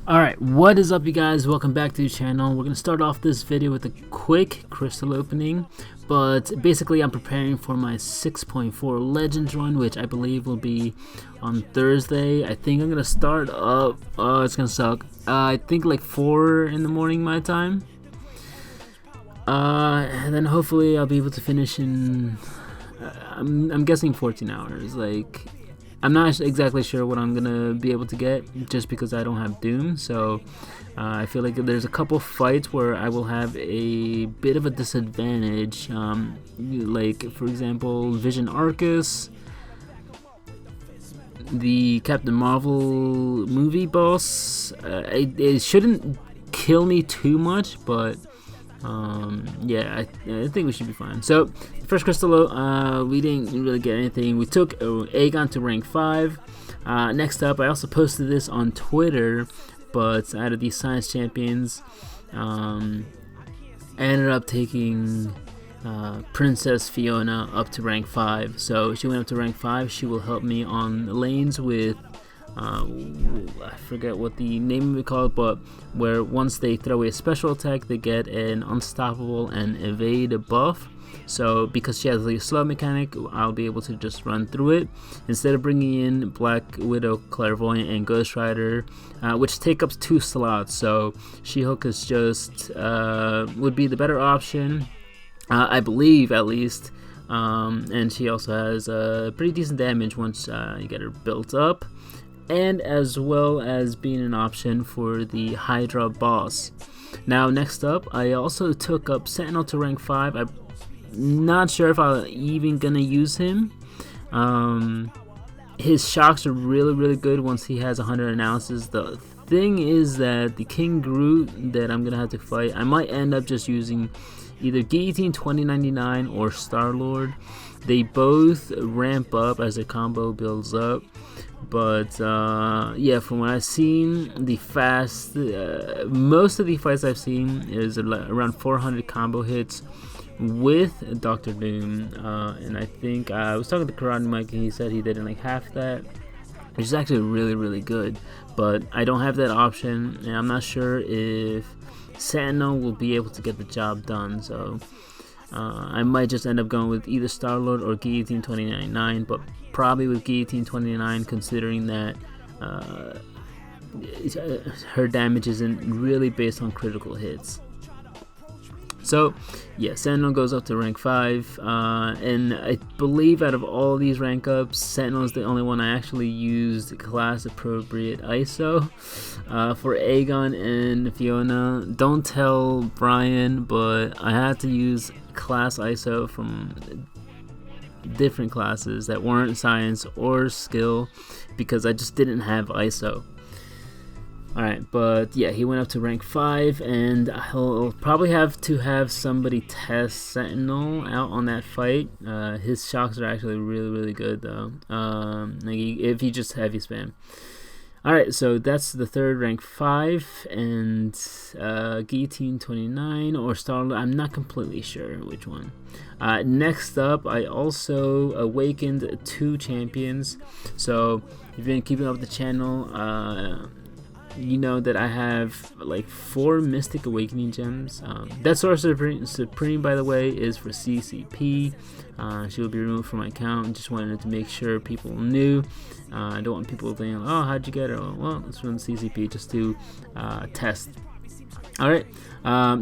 Alright, what is up you guys? Welcome back to the channel. We're going to start off this video with a quick crystal opening, but basically I'm preparing for my 6.4 Legends run, which I believe will be on Thursday. I think I'm going to start up, it's going to suck, I think like 4 in the morning my time. And then hopefully I'll be able to finish in, I'm guessing 14 hours, like... I'm not exactly sure what I'm gonna be able to get just because I don't have Doom, so I feel like there's a couple fights where I will have a bit of a disadvantage, like for example Vision Arcus, the Captain Marvel movie boss. It shouldn't kill me too much, but yeah, I think we should be fine. So first crystal, we didn't really get anything. We took Aegon to rank 5. Next up, I also posted this on Twitter, but out of these science champions, I ended up taking Princess Fiona up to rank 5. So she went up to rank 5. She will help me on lanes with I forget what the name of it called, but where once they throw a special attack they get an unstoppable and evade buff. So because she has a slow mechanic, I'll be able to just run through it instead of bringing in Black Widow, Clairvoyant, and Ghost Rider, which take up 2 slots. So She-Hulk is just would be the better option, I believe, at least. And she also has pretty decent damage once you get her built up, and as well as being an option for the Hydra boss. Now next up, I also took up Sentinel to rank 5. I'm not sure if I'm even gonna use him. His shocks are really good once he has 100 analysis. The thing is that the King Groot that I'm gonna have to fight, I might end up just using either Guillotine 2099 or Star-Lord. They both ramp up as the combo builds up, but yeah, from what I've seen, the fast most of the fights I've seen is around 400 combo hits with Dr. Doom, and I think I was talking to Karate Mike and he said he did in like half that, which is actually really good. But I don't have that option, and I'm not sure if Sentinel will be able to get the job done, so I might just end up going with either Star-Lord or Guillotine 2099, but probably with Guillotine 29, considering that her damage isn't really based on critical hits. So yeah, Sentinel goes up to rank 5, and I believe out of all these rank ups, Sentinel is the only one I actually used class appropriate ISO. For Aegon and Fiona, don't tell Brian, but I had to use class ISO from different classes that weren't science or skill because I just didn't have ISO. Alright, but yeah, he went up to rank 5, and he'll probably have to have somebody test Sentinel out on that fight. His shocks are actually really good though, like if he just heavy spam. Alright, so that's the third, rank 5, and Guillotine 29 or Star-Lord, I'm not completely sure which one. Next up, I also awakened 2 champions. So if you've been keeping up with the channel, you know that I have like 4 Mystic Awakening gems. That Sorcerer Supreme, by the way, is for CCP. She will be removed from my account. Just wanted to make sure people knew. I don't want people thinking, oh, how'd you get her? Well, it's from CCP, just to test. Alright,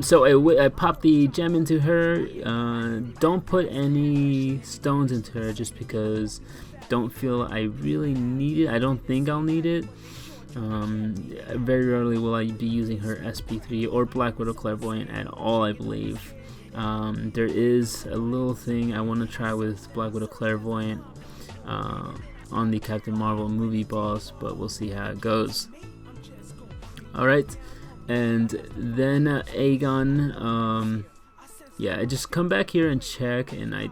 so I popped the gem into her. Don't put any stones into her just because don't feel I really need it. I don't think I'll need it. Very rarely will I be using her SP3 or Black Widow Clairvoyant at all, I believe. There is a little thing I want to try with Black Widow Clairvoyant on the Captain Marvel movie boss, but we'll see how it goes. Alright, and then Aegon, yeah, I just come back here and check, and I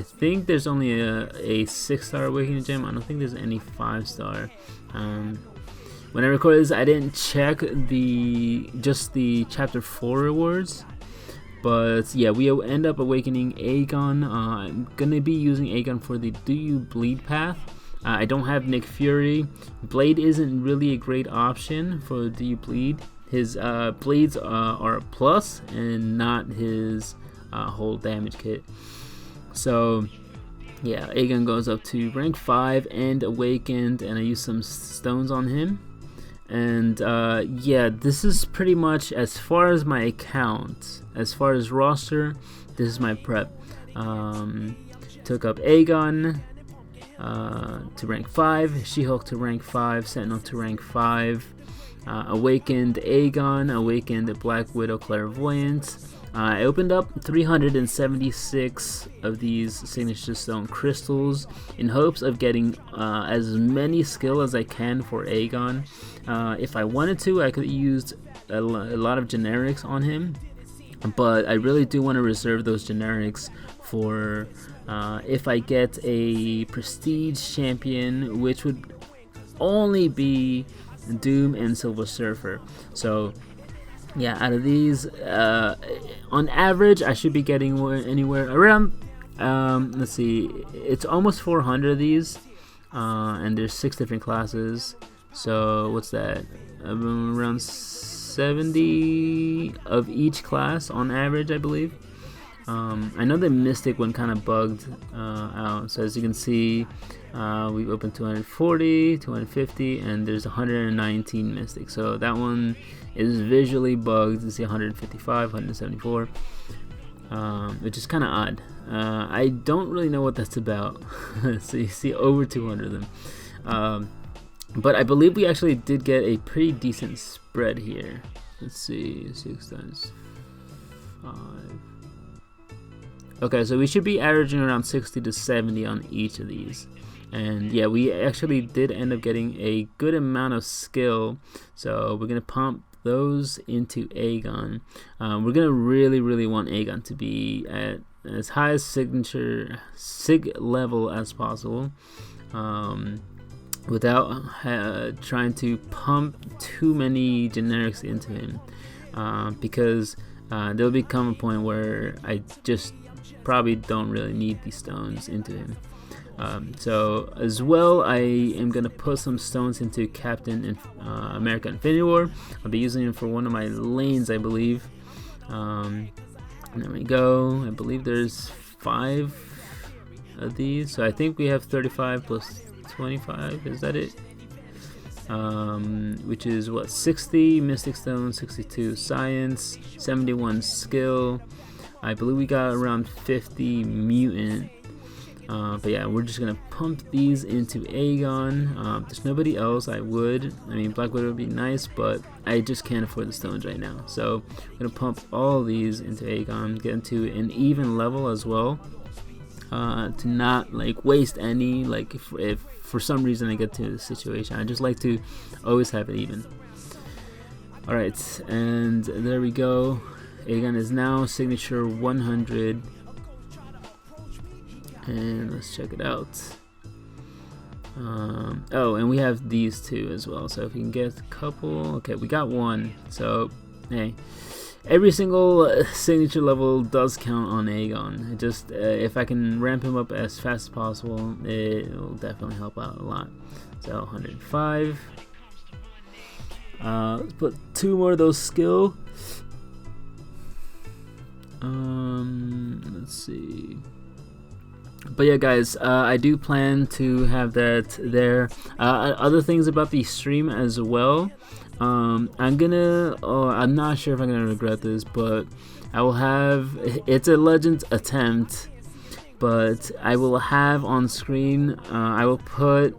think there's only a 6-star Awakening gem. I don't think there's any 5-star. When I recorded this, I didn't check just the chapter 4 rewards, but yeah, we end up awakening Aegon. I'm gonna be using Aegon for the Do You Bleed path. I don't have Nick Fury. Blade isn't really a great option for Do You Bleed. His bleeds are a plus and not his whole damage kit. So yeah, Aegon goes up to rank 5 and Awakened, and I use some stones on him. And yeah, this is pretty much as far as my account. As far as roster, this is my prep. Took up Aegon to rank 5, She-Hulk to rank 5, Sentinel to rank 5, Awakened Aegon, Awakened Black Widow Clairvoyant. I opened up 376 of these Signature Stone crystals in hopes of getting as many skill as I can for Aegon. If I wanted to, I could have used a lot of generics on him, but I really do want to reserve those generics for if I get a prestige champion, which would only be Doom and Silver Surfer. So yeah, out of these, on average, I should be getting anywhere around, let's see, it's almost 400 of these, and there's 6 different classes. So what's that? Around 70 of each class on average, I believe. I know the Mystic one kind of bugged out. So as you can see, we've opened 240, 250, and there's 119 Mystic. So that one is visually bugged. You see 155, 174, which is kind of odd. I don't really know what that's about. So you see over 200 of them. But I believe we actually did get a pretty decent spread here. Let's see, 6 times 5. Okay, so we should be averaging around 60 to 70 on each of these. And yeah, we actually did end up getting a good amount of skill. So we're going to pump those into Aegon. We're going to really want Aegon to be at as high as sig level as possible. Without trying to pump too many generics into him. Because there'll become a point where I just probably don't really need these stones into him. So as well, I am going to put some stones into Captain America Infinity War. I'll be using him for one of my lanes, I believe. There we go. I believe there's 5 of these. So I think we have 35 plus 25. Is that it? Which is what? 60 Mystic Stone, 62 Science, 71 Skill. I believe we got around 50 Mutant. But yeah, we're just gonna pump these into Aegon. There's nobody else. I mean, Black Widow would be nice, but I just can't afford the stones right now. So I'm gonna pump all these into Aegon, get into an even level as well, to not like waste any. Like if for some reason I get to this situation, I just like to always have it even. All right, and there we go. Aegon is now signature 100. And let's check it out. Oh, and we have these two as well. So if we can get a couple. Okay, we got one. So, hey, every single signature level does count on Aegon. It just, if I can ramp him up as fast as possible, it will definitely help out a lot. So, 105. Let's put 2 more of those skill. Let's see. But yeah, guys, I do plan to have that there. Other things about the stream as well. I'm not sure if I'm gonna regret this, but I will have. It's a Legends attempt, but I will have on screen. I will put,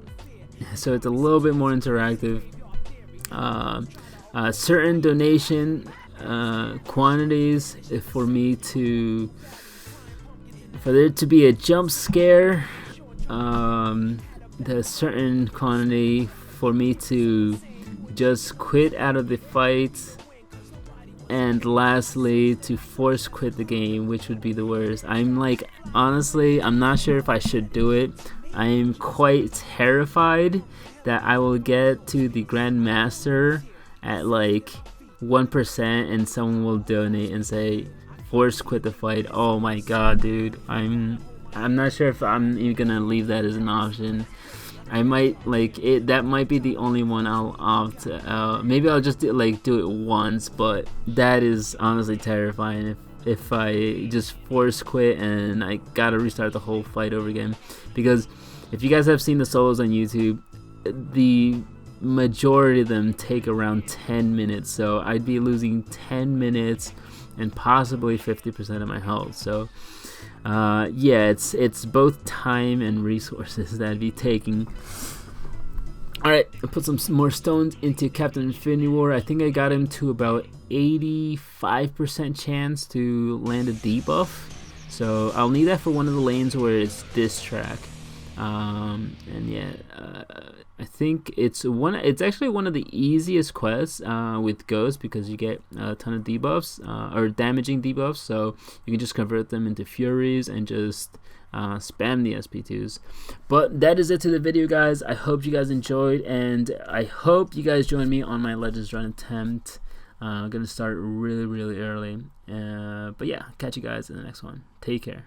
so it's a little bit more interactive. Certain donation quantities for there to be a jump scare, there's a certain quantity for me to just quit out of the fight, and lastly to force quit the game, which would be the worst. I'm like, honestly, I'm not sure if I should do it. I am quite terrified that I will get to the Grand Master at like 1% and someone will donate and say force quit the fight. Oh my god, dude. I'm not sure if I'm even gonna leave that as an option. I might like it. That might be the only one I'll opt. Maybe I'll just do it once, but that is honestly terrifying. If I just force quit and I gotta restart the whole fight over again. Because if you guys have seen the solos on YouTube, the majority of them take around 10 minutes. So I'd be losing 10 minutes and possibly 50% of my health. So yeah, it's both time and resources that I'd be taking. Alright, I put some more stones into Captain Infinity War. I think I got him to about 85% chance to land a debuff. So I'll need that for one of the lanes where it's this track. And yeah, I think it's actually one of the easiest quests with Ghost, because you get a ton of debuffs, or damaging debuffs, so you can just convert them into Furies and just spam the SP2s. But that is it to the video, guys. I hope you guys enjoyed, and I hope you guys join me on my Legends run attempt. I'm gonna start really early, but yeah, catch you guys in the next one. Take care.